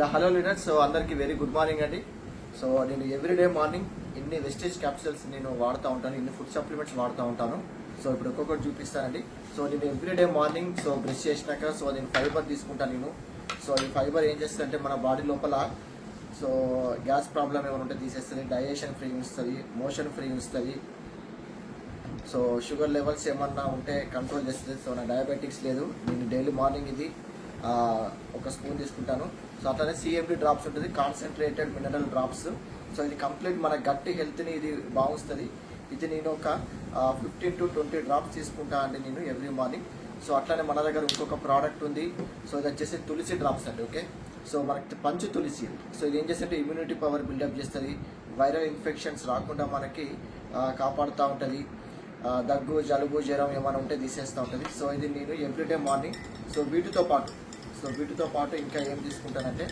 Hello leaders. So అందరికి very good morning అండి. So నేను ఎవ్రీడే మార్నింగ్ ఇన్ని వెస్టేజ్ క్యాప్సూల్స్ నేను వాడుతూ ఉంటాను, ఇన్ని ఫుడ్ సప్లిమెంట్స్ వాడుతూ ఉంటాను. సో ఇప్పుడు ఒక్కొక్కటి చూపిస్తానండి. సో నేను ఎవ్రీడే మార్నింగ్ సో బ్రష్ చేసినాక సో నేను ఫైబర్ తీసుకుంటాను నేను. సో ఈ ఫైబర్ ఏం చేస్తుందంటే మన బాడీ లోపల సో గ్యాస్ ప్రాబ్లం ఏమైనా ఉంటే తీసేస్తుంది, డైజెషన్ ఫ్రీ ఉంచుతుంది, మోషన్ ఫ్రీ ఉంచుతుంది. సో షుగర్ లెవెల్స్ ఏమన్నా ఉంటే కంట్రోల్ చేస్తుంది. సో నా డయాబెటిక్స్ లేదు. నేను డైలీ మార్నింగ్ ఇది ఒక స్పూన్ తీసుకుంటాను. సో అట్లానే సిఎండి డ్రాప్స్ ఉంటుంది, కాన్సన్ట్రేటెడ్ మినరల్ డ్రాప్స్. సో ఇది కంప్లీట్ మన గట్టి హెల్త్ని ఇది బాగుస్తుంది. ఇది నేను ఒక 15 to 20 డ్రాప్స్ తీసుకుంటా అండి నేను ఎవ్రీ మార్నింగ్. సో అట్లానే మన దగ్గర ఇంకొక ప్రోడక్ట్ ఉంది. సో ఇది వచ్చేసి తులసి డ్రాప్స్ అండి. ఓకే, సో మనకి పంచు తులసి. సో ఇది ఏం చేస్తే ఇమ్యూనిటీ పవర్ బిల్డప్ చేస్తుంది, వైరల్ ఇన్ఫెక్షన్స్ రాకుండా మనకి కాపాడుతూ ఉంటుంది, దగ్గు జలుబు జ్వరం ఏమైనా ఉంటే తీసేస్తూ ఉంటుంది. సో ఇది నేను ఎవ్రీడే మార్నింగ్. సో వీటితో పాటు ఇంకా ఏం తీసుకుంటానంటే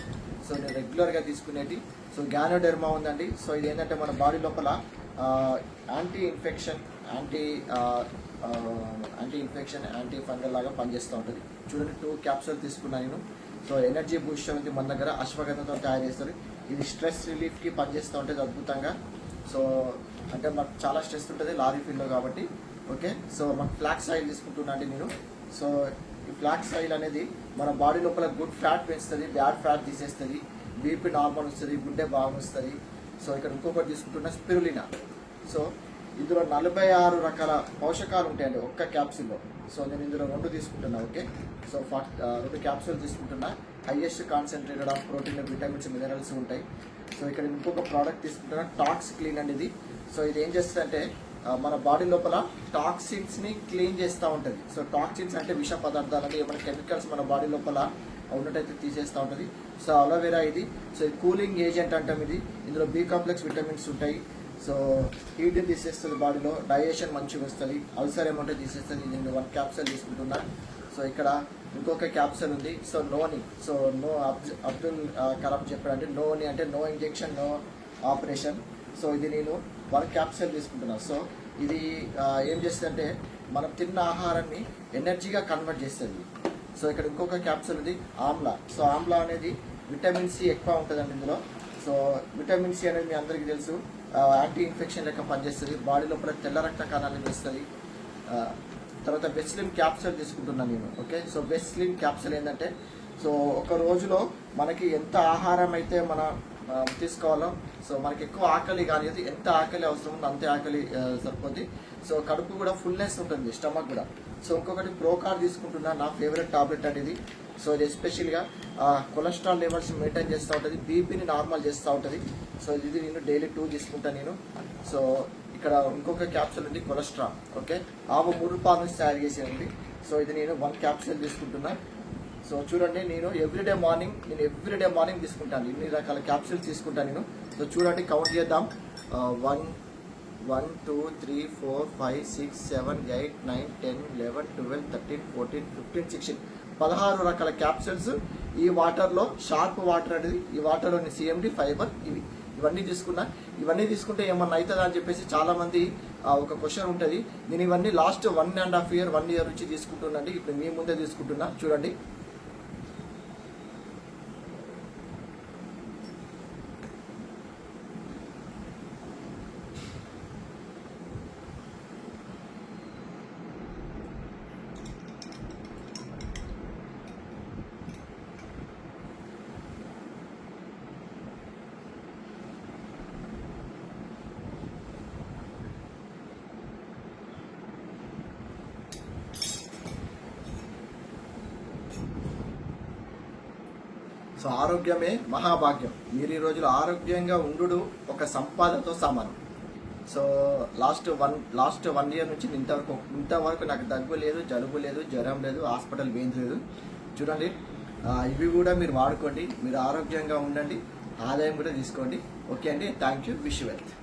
సో నేను రెగ్యులర్గా తీసుకునేది సో గ్యానోడెర్మా ఉందండి. సో ఇది ఏంటంటే మన బాడీ లోపల యాంటీ ఇన్ఫెక్షన్ యాంటీ ఫంగల్ లాగా పనిచేస్తూ ఉంటుంది. చూడండి 2 క్యాప్సూల్ తీసుకున్నాను నేను. సో ఎనర్జీ బూస్ట్ ఉంది మన దగ్గర, అశ్వగంధతో తయారు చేస్తారు. ఇది స్ట్రెస్ రిలీఫ్కి పనిచేస్తూ ఉంటుంది అద్భుతంగా. సో అంటే మాకు చాలా స్ట్రెస్ ఉంటుంది లారీ ఫీల్డ్లో కాబట్టి. ఓకే, సో మాకు ఫ్లాక్స్ ఆయిల్ తీసుకుంటున్నా అండి నేను. సో ఈ ఫ్లాక్స్ ఆయిల్ అనేది మన బాడీ లోపల గుడ్ ఫ్యాట్ పెంచుతుంది, బ్యాడ్ ఫ్యాట్ తీసేస్తుంది, బీపీ నార్మల్ వస్తుంది, గుండె బాగుంటుంది. సో ఇక్కడ ఇంకొకటి తీసుకుంటున్న స్పిరులినా. సో ఇందులో 46 రకాల పోషకాలు ఉంటాయండి ఒక్క క్యాప్సూల్లో. సో నేను ఇందులో 2 తీసుకుంటున్నా. ఓకే, సో 2 క్యాప్సూల్ తీసుకుంటున్నా. Highest concentrated of protein, vitamins, minerals ఉంటాయి. సో ఇక్కడ ఇంకొక ప్రోడక్ట్ తీసుకుంటున్నా, టాక్స్ క్లీన్ అండి ఇది. సో ఇది ఏం చేస్తుందంటే మన బాడీ లోపల టాక్సిన్స్ని క్లీన్ చేస్తూ ఉంటుంది. సో టాక్సిన్స్ అంటే విష పదార్థాలు, అంటే ఏమైనా కెమికల్స్ మన బాడీ లోపల ఉన్నట్టయితే తీసేస్తూ ఉంటుంది. సో అలోవెరా ఇది. సో ఇది కూలింగ్ ఏజెంట్ అంటాం ఇది. ఇందులో బి కాంప్లెక్స్ విటమిన్స్ ఉంటాయి. సో హీట్ని తీసేస్తుంది బాడీలో, డైజెషన్ మంచిగా వస్తుంది, అల్సర్ ఏమంటే తీసేస్తుంది. నేను 1 క్యాప్సూల్ తీసుకుంటున్నా. సో ఇక్కడ ఇంకొక క్యాప్సూల్ ఉంది. So noni. So Abdul Kalam చెప్పాడంటే నోని అంటే no injection no operation. So ఇది నేను 1 క్యాప్సూల్ తీసుకుంటున్నాను. సో ఇది ఏం చేస్తుందంటే మనం తిన్న ఆహారాన్ని ఎనర్జీగా కన్వర్ట్ చేస్తుంది. సో ఇక్కడ ఇంకొక క్యాప్సూల్ ఉంది ఆమ్లా. సో ఆమ్లా అనేది విటమిన్ సి ఎక్కువ ఉంటుందండి ఇందులో. సో విటమిన్ సి అనేది మీ అందరికీ తెలుసు, యాంటీ ఇన్ఫెక్షన్ లెక్క పనిచేస్తుంది, బాడీ లోపల తెల్ల రక్త కణాలను వేస్తుంది. తర్వాత బెస్లిన్ క్యాప్సూల్ తీసుకుంటున్నాను నేను. ఓకే, సో బెస్లిన్ క్యాప్సూల్ ఏంటంటే సో ఒక రోజులో మనకి ఎంత ఆహారం అయితే మన తీసుకోవాలో, సో మనకి ఎక్కువ ఆకలి కానీ ఎంత ఆకలి అవసరం ఉందో అంతే ఆకలి సరిపోద్ది. సో కడుపు కూడా ఫుల్నెస్ ఉంటుంది, స్టమక్ కూడా. సో ఇంకొకటి ప్రోకార్ తీసుకుంటున్నా, నా ఫేవరెట్ టాబ్లెట్ అనేది. సో ఇది ఎస్పెషల్గా కొలెస్ట్రాల్ లెవెల్స్ మెయింటైన్ చేస్తూ ఉంటుంది, బీపీని నార్మల్ చేస్తూ ఉంటుంది. సో ఇది నేను డైలీ 2 తీసుకుంటాను నేను. సో ఇక్కడ ఇంకొక క్యాప్సూల్ ఉంది కొలెస్ట్రాల్. ఓకే, ఆవు 3 పాల నుంచి తయారు చేసేది. సో ఇది నేను 1 క్యాప్సూల్ తీసుకుంటున్నా. సో చూడండి నేను ఎవ్రీడే మార్నింగ్ తీసుకుంటాను, ఇన్ని రకాల క్యాప్సూల్స్ తీసుకుంటాను నేను. సో చూడండి కౌంట్ చేద్దాం. 1 2 3 4 5 6 7 8 9 10 11 12 13 14 15 16 16 రకాల క్యాప్సూల్స్ ఈ వాటర్లో. షార్ప్ వాటర్ అనేది ఈ వాటర్లోని సిఎండి ఫైబర్ ఇవన్నీ తీసుకున్నా. ఇవన్నీ తీసుకుంటే ఏమన్నా అవుతుందా అని చెప్పేసి చాలా మంది ఒక క్వశ్చన్ ఉంటుంది. నేను ఇవన్నీ లాస్ట్ 1.5 year 1 year నుంచి తీసుకుంటున్నాండి. ఇప్పుడు మీ ముందే తీసుకుంటున్నా చూడండి. సో ఆరోగ్యమే మహాభాగ్యం. మీరు ఈ రోజులో ఆరోగ్యంగా ఉండు ఒక సంపాదనతో సమానం. సో లాస్ట్ 1 year నుంచి ఇంతవరకు నాకు దగ్గు లేదు, జలుబు లేదు, జ్వరం లేదు, హాస్పిటల్ వేయించ లేదు. చూడండి ఇవి కూడా మీరు వాడుకోండి, మీరు ఆరోగ్యంగా ఉండండి, ఆదాయం కూడా తీసుకోండి. ఓకే అండి, thank you, wish you wealth.